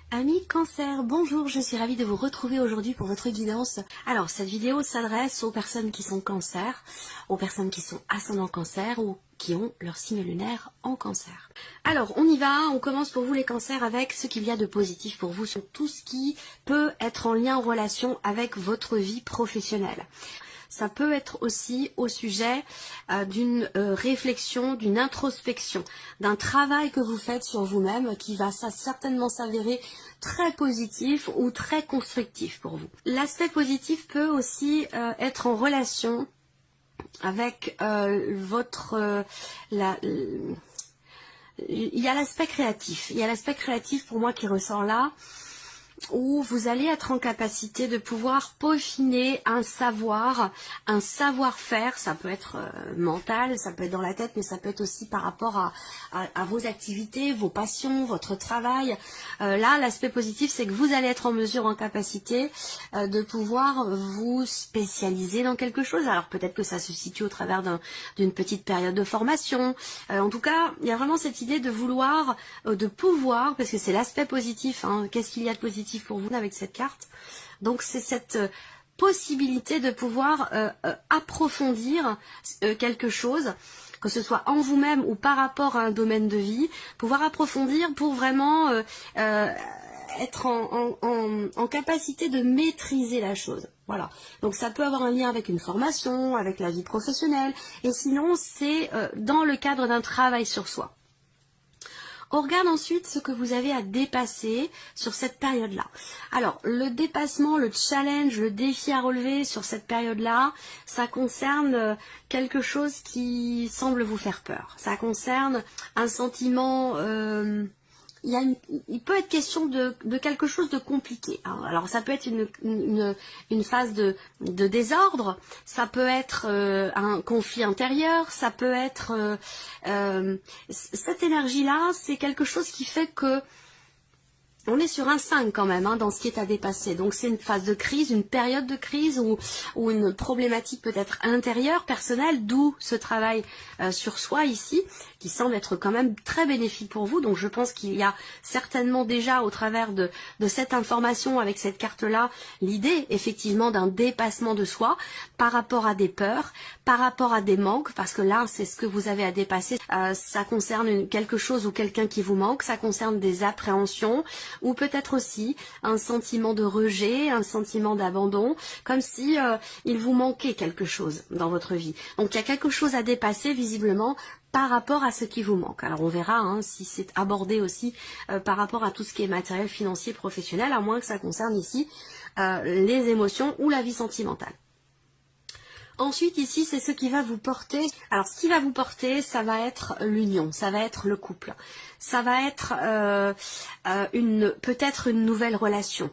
Amis Cancer, bonjour, je suis ravie de vous retrouver aujourd'hui pour votre guidance. Alors, cette vidéo s'adresse aux personnes qui sont Cancer, aux personnes qui sont ascendant Cancer ou qui ont leur signe lunaire en Cancer. Alors, on y va, on commence pour vous les Cancers avec ce qu'il y a de positif pour vous sur tout ce qui peut être en lien, en relation avec votre vie professionnelle. Ça peut être aussi au sujet d'une réflexion, d'une introspection, d'un travail que vous faites sur vous-même qui va certainement s'avérer très positif ou très constructif pour vous. L'aspect positif peut aussi être en relation avec il y a l'aspect créatif. Il y a l'aspect créatif pour moi qui ressort là, où vous allez être en capacité de pouvoir peaufiner un savoir-faire, ça peut être mental, ça peut être dans la tête, mais ça peut être aussi par rapport à vos activités, vos passions, votre travail. Là, l'aspect positif, c'est que vous allez être en mesure, en capacité de pouvoir vous spécialiser dans quelque chose. Alors peut-être que ça se situe au travers d'une petite période de formation. En tout cas, il y a vraiment cette idée de vouloir, de pouvoir, parce que c'est l'aspect positif, hein. Qu'est-ce qu'il y a de positif pour vous avec cette carte? Donc c'est cette possibilité de pouvoir approfondir quelque chose, que ce soit en vous-même ou par rapport à un domaine de vie, pouvoir approfondir pour vraiment être en capacité de maîtriser la chose. Voilà. Donc ça peut avoir un lien avec une formation, avec la vie professionnelle, et sinon c'est dans le cadre d'un travail sur soi. On regarde ensuite ce que vous avez à dépasser sur cette période-là. Alors, le dépassement, le challenge, le défi à relever sur cette période-là, ça concerne quelque chose qui semble vous faire peur. Ça concerne un sentiment... il peut être question de quelque chose de compliqué. Alors ça peut être une phase de désordre, ça peut être un conflit intérieur, ça peut être... cette énergie-là, c'est quelque chose qui fait que on est sur un 5 quand même, hein, dans ce qui est à dépasser. Donc c'est une phase de crise, une période de crise ou une problématique peut-être intérieure, personnelle, d'où ce travail sur soi ici, qui semble être quand même très bénéfique pour vous. Donc je pense qu'il y a certainement déjà au travers de cette information avec cette carte-là, l'idée effectivement d'un dépassement de soi par rapport à des peurs, par rapport à des manques, parce que là c'est ce que vous avez à dépasser. Ça concerne quelque chose ou quelqu'un qui vous manque, ça concerne des appréhensions, ou peut-être aussi un sentiment de rejet, un sentiment d'abandon, comme si il vous manquait quelque chose dans votre vie. Donc il y a quelque chose à dépasser visiblement par rapport à ce qui vous manque. Alors on verra hein, si c'est abordé aussi par rapport à tout ce qui est matériel, financier, professionnel, à moins que ça concerne ici les émotions ou la vie sentimentale. Ensuite, ici, c'est ce qui va vous porter. Alors, ce qui va vous porter, ça va être l'union, ça va être le couple. Ça va être peut-être une nouvelle relation.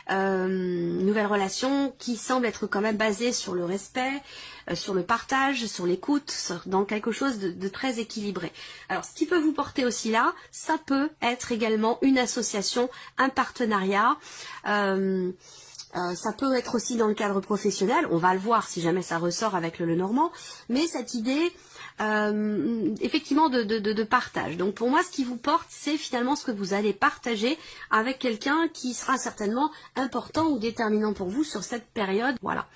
Une nouvelle relation qui semble être quand même basée sur le respect, sur le partage, sur l'écoute, dans quelque chose de très équilibré. Alors, ce qui peut vous porter aussi là, ça peut être également une association, un partenariat. Ça peut être aussi dans le cadre professionnel, on va le voir si jamais ça ressort avec le Lenormand, mais cette idée effectivement de partage. Donc pour moi ce qui vous porte c'est finalement ce que vous allez partager avec quelqu'un qui sera certainement important ou déterminant pour vous sur cette période. Voilà.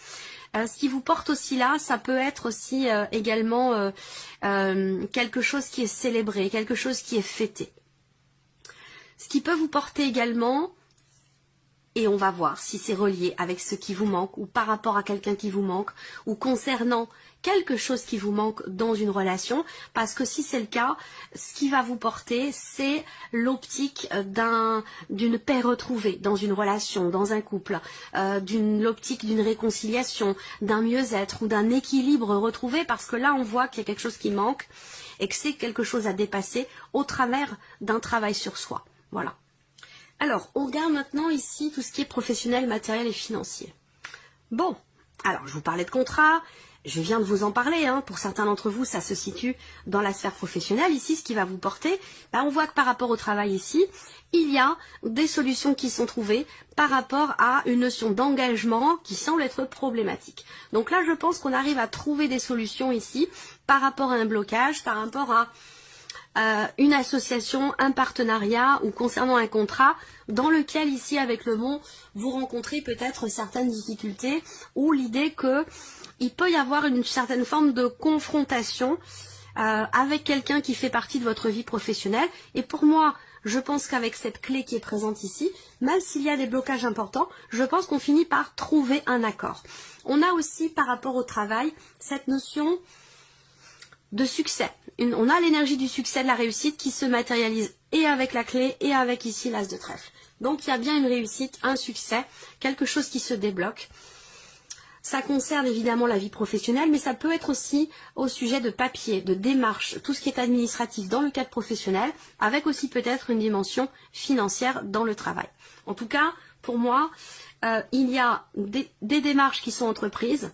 Ce qui vous porte aussi là, ça peut être aussi également quelque chose qui est célébré, quelque chose qui est fêté. Ce qui peut vous porter également, et on va voir si c'est relié avec ce qui vous manque ou par rapport à quelqu'un qui vous manque ou concernant quelque chose qui vous manque dans une relation, parce que si c'est le cas, ce qui va vous porter, c'est l'optique d'une paix retrouvée dans une relation, dans un couple, l'optique d'une réconciliation, d'un mieux-être ou d'un équilibre retrouvé, parce que là on voit qu'il y a quelque chose qui manque et que c'est quelque chose à dépasser au travers d'un travail sur soi. Voilà. Alors, on regarde maintenant ici tout ce qui est professionnel, matériel et financier. Bon, alors je vous parlais de contrat, je viens de vous en parler, hein, pour certains d'entre vous ça se situe dans la sphère professionnelle. Ici, ce qui va vous porter, on voit que par rapport au travail ici, il y a des solutions qui sont trouvées par rapport à une notion d'engagement qui semble être problématique. Donc là, je pense qu'on arrive à trouver des solutions ici par rapport à un blocage, par rapport à une association, un partenariat ou concernant un contrat dans lequel ici avec le mont vous rencontrez peut-être certaines difficultés ou l'idée que il peut y avoir une certaine forme de confrontation avec quelqu'un qui fait partie de votre vie professionnelle. Et pour moi, je pense qu'avec cette clé qui est présente ici, même s'il y a des blocages importants, je pense qu'on finit par trouver un accord. On a aussi par rapport au travail cette notion de succès. On a l'énergie du succès, de la réussite qui se matérialise et avec la clé et avec ici l'as de trèfle. Donc il y a bien une réussite, un succès, quelque chose qui se débloque. Ça concerne évidemment la vie professionnelle, mais ça peut être aussi au sujet de papier, de démarches, tout ce qui est administratif dans le cadre professionnel, avec aussi peut-être une dimension financière dans le travail. En tout cas, pour moi, il y a des démarches qui sont entreprises,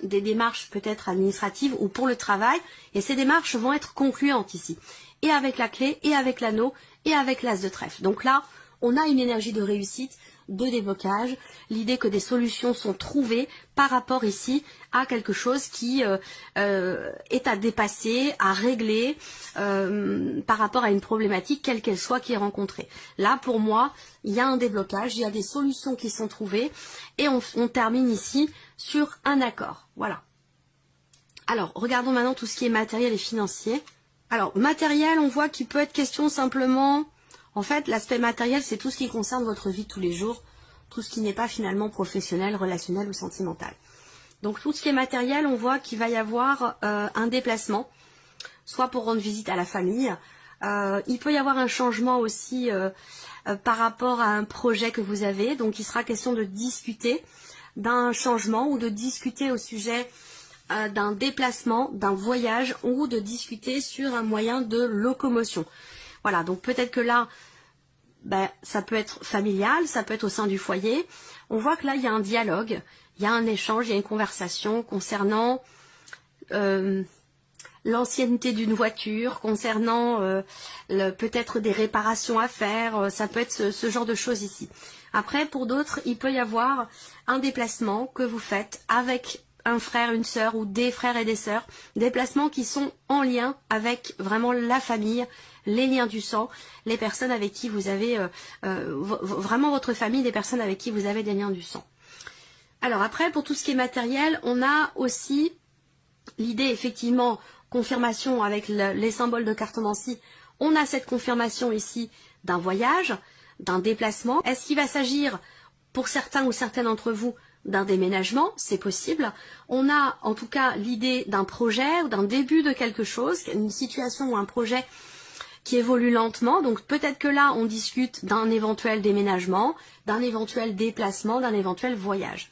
des démarches peut-être administratives ou pour le travail, et ces démarches vont être concluantes ici, et avec la clé, et avec l'anneau, et avec l'as de trèfle. Donc là, on a une énergie de réussite, de déblocage, l'idée que des solutions sont trouvées par rapport ici à quelque chose qui est à dépasser, à régler par rapport à une problématique quelle qu'elle soit qui est rencontrée. Là pour moi, il y a un déblocage, il y a des solutions qui sont trouvées et on termine ici sur un accord. Voilà. Alors regardons maintenant tout ce qui est matériel et financier. Alors matériel, on voit qu'il peut être question simplement... En fait, l'aspect matériel, c'est tout ce qui concerne votre vie de tous les jours, tout ce qui n'est pas finalement professionnel, relationnel ou sentimental. Donc tout ce qui est matériel, on voit qu'il va y avoir un déplacement, soit pour rendre visite à la famille. Il peut y avoir un changement aussi par rapport à un projet que vous avez. Donc il sera question de discuter d'un changement ou de discuter au sujet d'un déplacement, d'un voyage ou de discuter sur un moyen de locomotion. Voilà, donc peut-être que là, ça peut être familial, ça peut être au sein du foyer. On voit que là, il y a un dialogue, il y a un échange, il y a une conversation concernant l'ancienneté d'une voiture, concernant peut-être des réparations à faire, ça peut être ce genre de choses ici. Après, pour d'autres, il peut y avoir un déplacement que vous faites avec un frère, une sœur ou des frères et des sœurs, déplacements qui sont en lien avec vraiment la famille, les liens du sang, les personnes avec qui vous avez, vraiment votre famille, des personnes avec qui vous avez des liens du sang. Alors après, pour tout ce qui est matériel, on a aussi l'idée, effectivement, confirmation avec les symboles de cartomancie. On a cette confirmation ici d'un voyage, d'un déplacement. Est-ce qu'il va s'agir, pour certains ou certaines d'entre vous, d'un déménagement? C'est possible. On a en tout cas l'idée d'un projet ou d'un début de quelque chose, une situation ou un projet qui évolue lentement. Donc peut-être que là, on discute d'un éventuel déménagement, d'un éventuel déplacement, d'un éventuel voyage.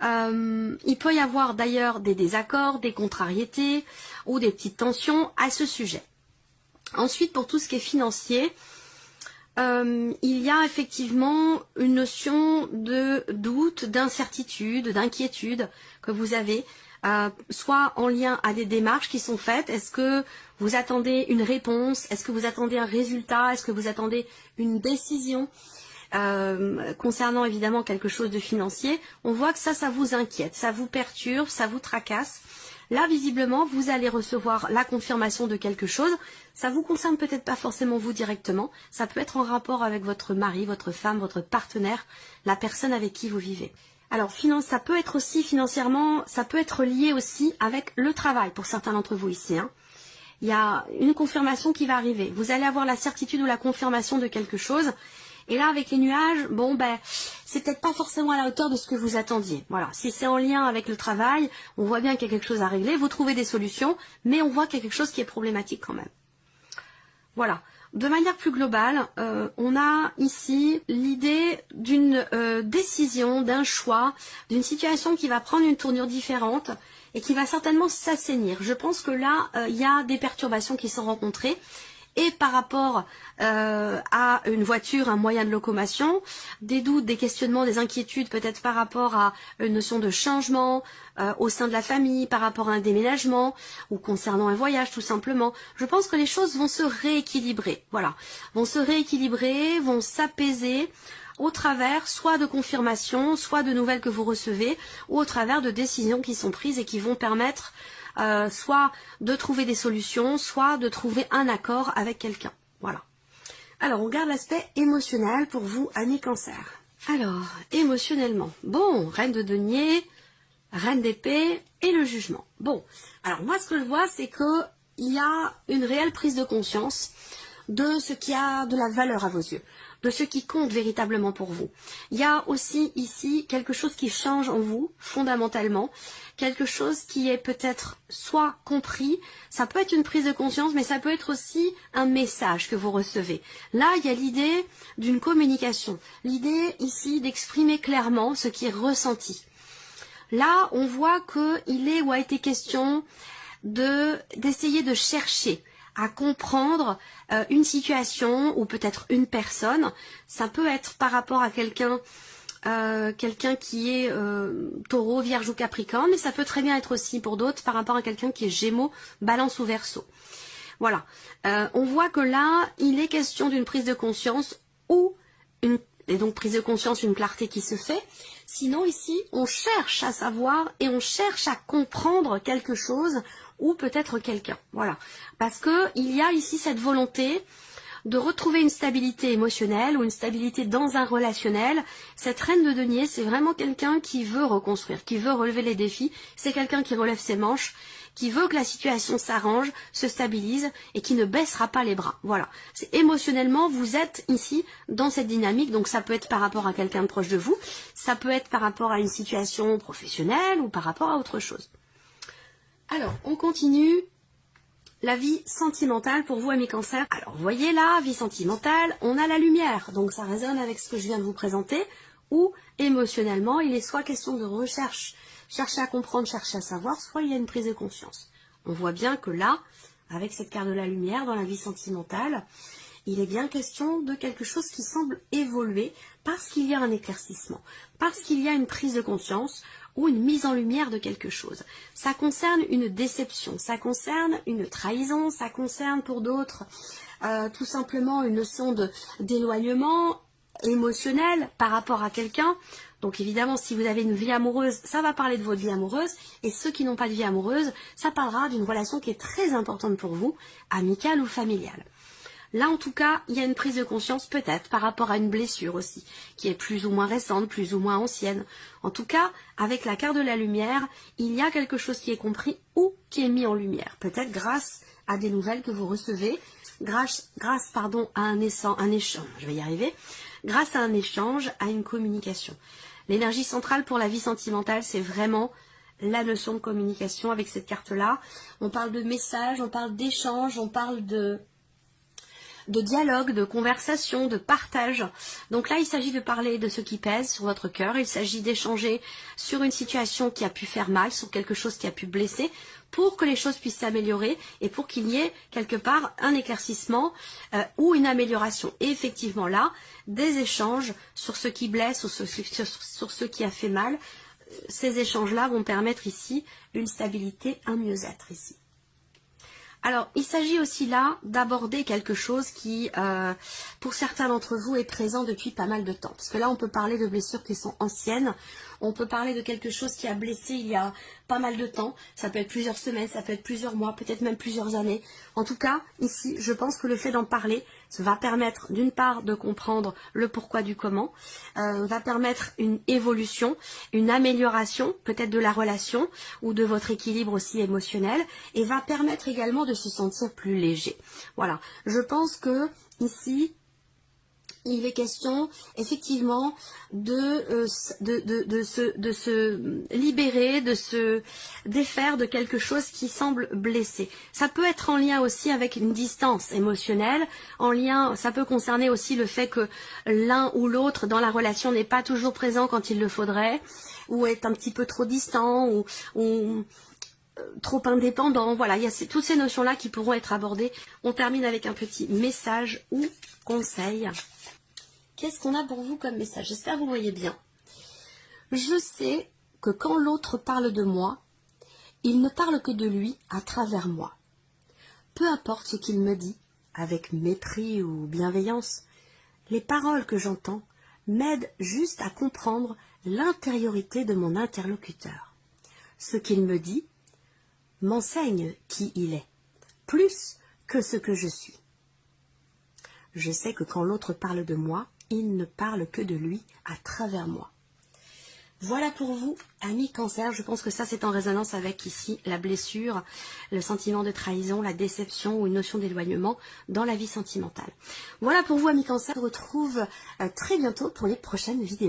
Il peut y avoir d'ailleurs des désaccords, des contrariétés ou des petites tensions à ce sujet. Ensuite, pour tout ce qui est financier, il y a effectivement une notion de doute, d'incertitude, d'inquiétude que vous avez, soit en lien à des démarches qui sont faites. Est-ce que vous attendez une réponse? Est-ce que vous attendez un résultat? Est-ce que vous attendez une décision concernant évidemment quelque chose de financier? On voit que ça vous inquiète, ça vous perturbe, ça vous tracasse. Là, visiblement, vous allez recevoir la confirmation de quelque chose. Ça vous concerne peut-être pas forcément vous directement. Ça peut être en rapport avec votre mari, votre femme, votre partenaire, la personne avec qui vous vivez. Alors, ça peut être aussi financièrement, ça peut être lié aussi avec le travail pour certains d'entre vous ici. Il y a une confirmation qui va arriver. Vous allez avoir la certitude ou la confirmation de quelque chose. Et là, avec les nuages, c'est peut-être pas forcément à la hauteur de ce que vous attendiez. Voilà, si c'est en lien avec le travail, on voit bien qu'il y a quelque chose à régler, vous trouvez des solutions, mais on voit qu'il y a quelque chose qui est problématique quand même. Voilà. De manière plus globale, on a ici l'idée d'une décision, d'un choix, d'une situation qui va prendre une tournure différente et qui va certainement s'assainir. Je pense que là, il y a des perturbations qui sont rencontrées. Et par rapport à une voiture, un moyen de locomotion, des doutes, des questionnements, des inquiétudes peut-être par rapport à une notion de changement au sein de la famille, par rapport à un déménagement ou concernant un voyage tout simplement. Je pense que les choses vont se rééquilibrer, voilà, vont se rééquilibrer, vont s'apaiser au travers soit de confirmations, soit de nouvelles que vous recevez, ou au travers de décisions qui sont prises et qui vont permettre soit de trouver des solutions, soit de trouver un accord avec quelqu'un. Voilà. Alors, on regarde l'aspect émotionnel pour vous, amis Cancer. Alors, émotionnellement, bon, reine de denier, reine d'épée et le jugement. Bon, alors moi, ce que je vois, c'est que il y a une réelle prise de conscience de ce qui a de la valeur à vos yeux, de ce qui compte véritablement pour vous. Il y a aussi ici quelque chose qui change en vous, fondamentalement, quelque chose qui est peut-être soit compris, ça peut être une prise de conscience, mais ça peut être aussi un message que vous recevez. Là, il y a l'idée d'une communication, l'idée ici d'exprimer clairement ce qui est ressenti. Là, on voit qu'il est ou a été question d'essayer de chercher à comprendre une situation ou peut-être une personne. Ça peut être par rapport à quelqu'un qui est taureau, vierge ou capricorne, mais ça peut très bien être aussi pour d'autres par rapport à quelqu'un qui est gémeaux, balance ou verseau. Voilà. On voit que là, il est question d'une prise de conscience ou et donc prise de conscience, une clarté qui se fait. Sinon ici, on cherche à savoir et on cherche à comprendre quelque chose ou peut-être quelqu'un. Voilà. Parce que il y a ici cette volonté de retrouver une stabilité émotionnelle ou une stabilité dans un relationnel. Cette reine de denier, c'est vraiment quelqu'un qui veut reconstruire, qui veut relever les défis. C'est quelqu'un qui relève ses manches, qui veut que la situation s'arrange, se stabilise et qui ne baissera pas les bras. Voilà. C'est émotionnellement, vous êtes ici dans cette dynamique. Donc ça peut être par rapport à quelqu'un de proche de vous, ça peut être par rapport à une situation professionnelle ou par rapport à autre chose. Alors, on continue. La vie sentimentale pour vous, amis Cancer. Alors, vous voyez là, vie sentimentale, on a la lumière. Donc, ça résonne avec ce que je viens de vous présenter. Ou, émotionnellement, il est soit question de recherche, chercher à comprendre, chercher à savoir, soit il y a une prise de conscience. On voit bien que là, avec cette carte de la lumière, dans la vie sentimentale, il est bien question de quelque chose qui semble évoluer parce qu'il y a un éclaircissement, parce qu'il y a une prise de conscience ou une mise en lumière de quelque chose. Ça concerne une déception, ça concerne une trahison, ça concerne pour d'autres tout simplement une notion d'éloignement émotionnel par rapport à quelqu'un. Donc évidemment, si vous avez une vie amoureuse, ça va parler de votre vie amoureuse, et ceux qui n'ont pas de vie amoureuse, ça parlera d'une relation qui est très importante pour vous, amicale ou familiale. Là, en tout cas, il y a une prise de conscience peut-être par rapport à une blessure aussi, qui est plus ou moins récente, plus ou moins ancienne. En tout cas, avec la carte de la lumière, il y a quelque chose qui est compris ou qui est mis en lumière. Peut-être grâce à des nouvelles que vous recevez, grâce à un échange, je vais y arriver, grâce à un échange, à une communication. L'énergie centrale pour la vie sentimentale, c'est vraiment la notion de communication avec cette carte-là. On parle de message, on parle d'échange, on parle de dialogue, de conversation, de partage. Donc là, il s'agit de parler de ce qui pèse sur votre cœur. Il s'agit d'échanger sur une situation qui a pu faire mal, sur quelque chose qui a pu blesser, pour que les choses puissent s'améliorer et pour qu'il y ait quelque part un éclaircissement ou une amélioration. Et effectivement là, des échanges sur ce qui blesse ou sur ce qui a fait mal. Ces échanges-là vont permettre ici une stabilité, un mieux-être ici. Alors, il s'agit aussi là d'aborder quelque chose qui, pour certains d'entre vous, est présent depuis pas mal de temps. Parce que là, on peut parler de blessures qui sont anciennes. On peut parler de quelque chose qui a blessé il y a pas mal de temps. Ça peut être plusieurs semaines, ça peut être plusieurs mois, peut-être même plusieurs années. En tout cas, ici, je pense que le fait d'en parler, ça va permettre d'une part de comprendre le pourquoi du comment, va permettre une évolution, une amélioration peut-être de la relation ou de votre équilibre aussi émotionnel et va permettre également de se sentir plus léger. Voilà, je pense que ici, il est question effectivement de se libérer, de se défaire de quelque chose qui semble blessé. Ça peut être en lien aussi avec une distance émotionnelle, ça peut concerner aussi le fait que l'un ou l'autre dans la relation n'est pas toujours présent quand il le faudrait, ou est un petit peu trop distant, ou trop indépendant. Voilà, il y a toutes ces notions-là qui pourront être abordées. On termine avec un petit message ou conseil. Qu'est-ce qu'on a pour vous comme message? J'espère que vous voyez bien. Je sais que quand l'autre parle de moi, il ne parle que de lui à travers moi. Peu importe ce qu'il me dit, avec mépris ou bienveillance, les paroles que j'entends m'aident juste à comprendre l'intériorité de mon interlocuteur. Ce qu'il me dit m'enseigne qui il est, plus que ce que je suis. Je sais que quand l'autre parle de moi, il ne parle que de lui à travers moi. Voilà pour vous, amis Cancer. Je pense que ça, c'est en résonance avec ici la blessure, le sentiment de trahison, la déception ou une notion d'éloignement dans la vie sentimentale. Voilà pour vous, amis Cancer. On se retrouve très bientôt pour les prochaines vidéos.